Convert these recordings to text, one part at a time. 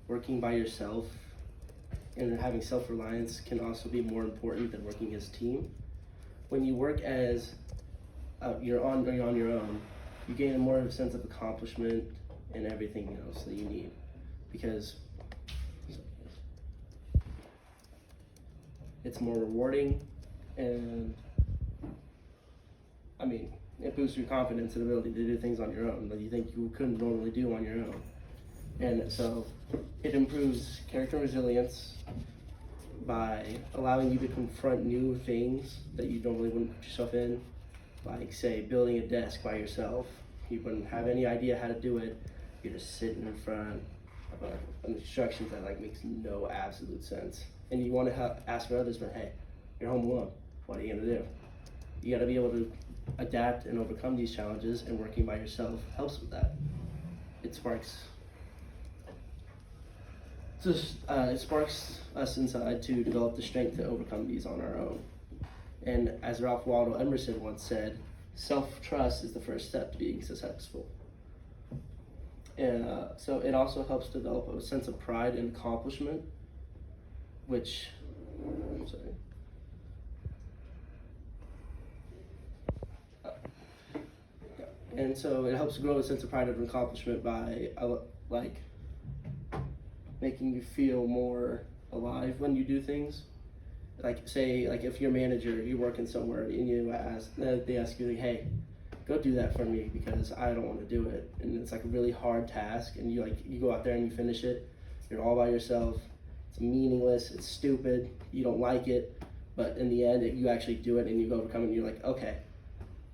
working by yourself and having self-reliance can also be more important than working as a team. When you work as you're on your own, you gain a more of a sense of accomplishment and everything else that you need, because it's more rewarding, and I mean, it boosts your confidence and ability to do things on your own that you think you couldn't normally do on your own. And so it improves character resilience by allowing you to confront new things that you normally wouldn't put yourself in. Like, say, building a desk by yourself. You wouldn't have any idea how to do it. You're just sitting in front of an instructions that like makes no absolute sense. And you want to ask for others, but hey, you're home alone. What are you gonna do? You gotta be able to adapt and overcome these challenges, and working by yourself helps with that. It sparks us inside to develop the strength to overcome these on our own. And as Ralph Waldo Emerson once said, self-trust is the first step to being successful. And so it also helps develop a sense of pride and accomplishment, which, and so it helps grow a sense of pride and accomplishment by like making you feel more alive when you do things. Like, say, like if you're a manager, you're working somewhere and they ask you, like, hey, go do that for me because I don't want to do it. And it's like a really hard task, and you go out there and you finish it. You're all by yourself. It's meaningless, it's stupid, you don't like it, but in the end, you actually do it and you overcome it, and you're like, okay,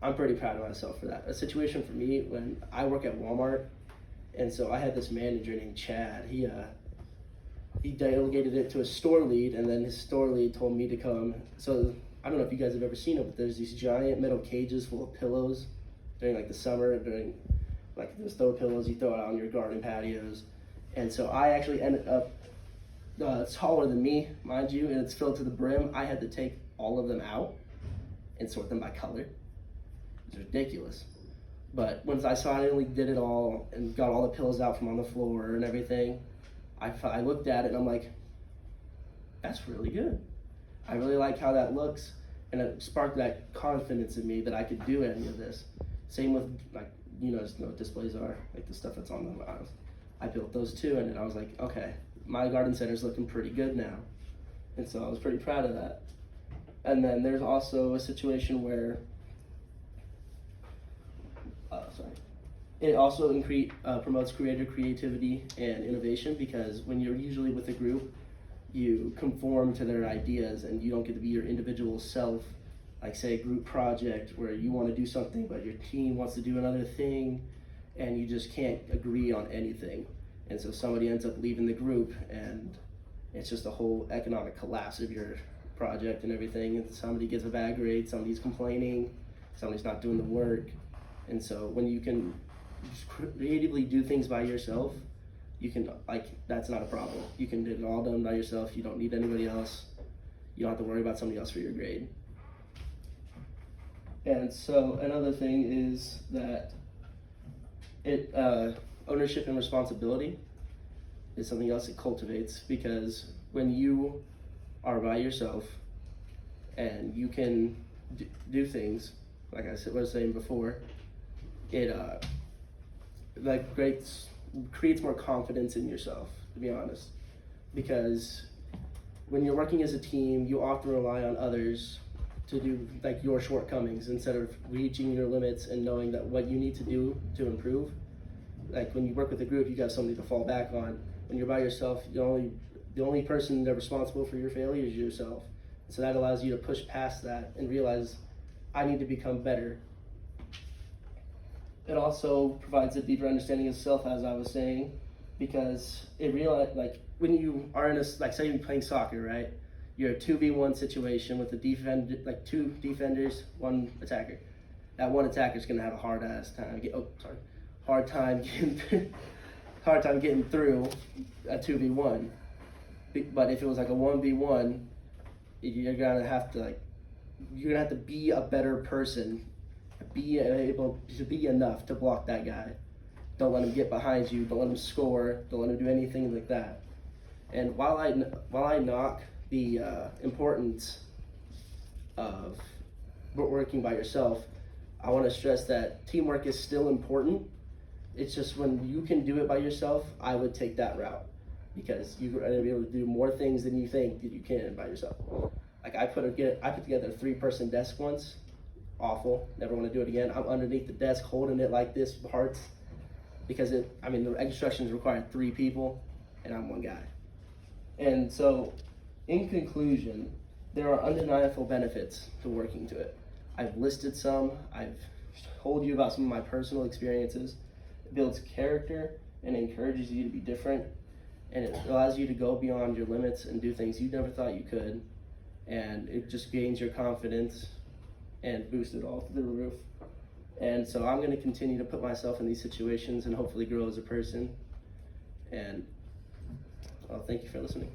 I'm pretty proud of myself for that. A situation for me when I work at Walmart, and so I had this manager named Chad. He delegated it to a store lead, and then his store lead told me to come. So I don't know if you guys have ever seen it, but there's these giant metal cages full of pillows during like the summer, during like those throw pillows you throw out on your garden patios. And so I actually ended up, it's taller than me, mind you, and it's filled to the brim. I had to take all of them out and sort them by color. It's ridiculous. But once I finally did it all and got all the pillows out from on the floor and everything, I looked at it and I'm like, that's really good. I really like how that looks, and it sparked that confidence in me that I could do any of this. Same with, like, you know what displays are, like the stuff that's on them. I built those too, and then I was like, okay, my garden center's looking pretty good now. And so I was pretty proud of that. And then there's also a situation where, it also promotes creativity and innovation, because when you're usually with a group, you conform to their ideas and you don't get to be your individual self. Like, say, a group project where you want to do something but your team wants to do another thing, and you just can't agree on anything. And so somebody ends up leaving the group, and it's just a whole economic collapse of your project and everything. And somebody gets a bad grade, somebody's complaining, somebody's not doing the work. And so when you can just creatively do things by yourself, you can, like, that's not a problem. You can get it all done by yourself. You don't need anybody else. You don't have to worry about somebody else for your grade. And so another thing is that ownership and responsibility is something else it cultivates, because when you are by yourself and you can do things, like I was saying before, it creates more confidence in yourself, to be honest. Because when you're working as a team, you often rely on others to do like your shortcomings instead of reaching your limits and knowing that what you need to do to improve. Like, when you work with a group, you got somebody to fall back on. When you're by yourself, the only person that's responsible for your failure is yourself. So that allows you to push past that and realize, I need to become better. It also provides a deeper understanding of self, as I was saying, because like, when you are in like, say you're playing soccer, right? You're a 2v1 situation with two defenders, one attacker. That one attacker's gonna have a hard time getting through a 2v1. But if it was like a 1v1, you're gonna have to be a better person, be able to be enough to block that guy. Don't let them get behind you. Don't let them score. Don't let them do anything like that. And while I knock the importance of working by yourself, I want to stress that teamwork is still important. It's just when you can do it by yourself, I would take that route, because you're going to be able to do more things than you think that you can by yourself. Like I put together a 3-person desk once. Awful. Never want to do it again. I'm underneath the desk holding it like this with hearts, because the instructions require 3 people, and I'm 1 guy. And so, in conclusion, there are undeniable benefits to working to it. I've listed some. I've told you about some of my personal experiences. It builds character and encourages you to be different, and it allows you to go beyond your limits and do things you never thought you could, and it just gains your confidence and boosts it all through the roof. And so I'm going to continue to put myself in these situations and hopefully grow as a person. And thank you for listening.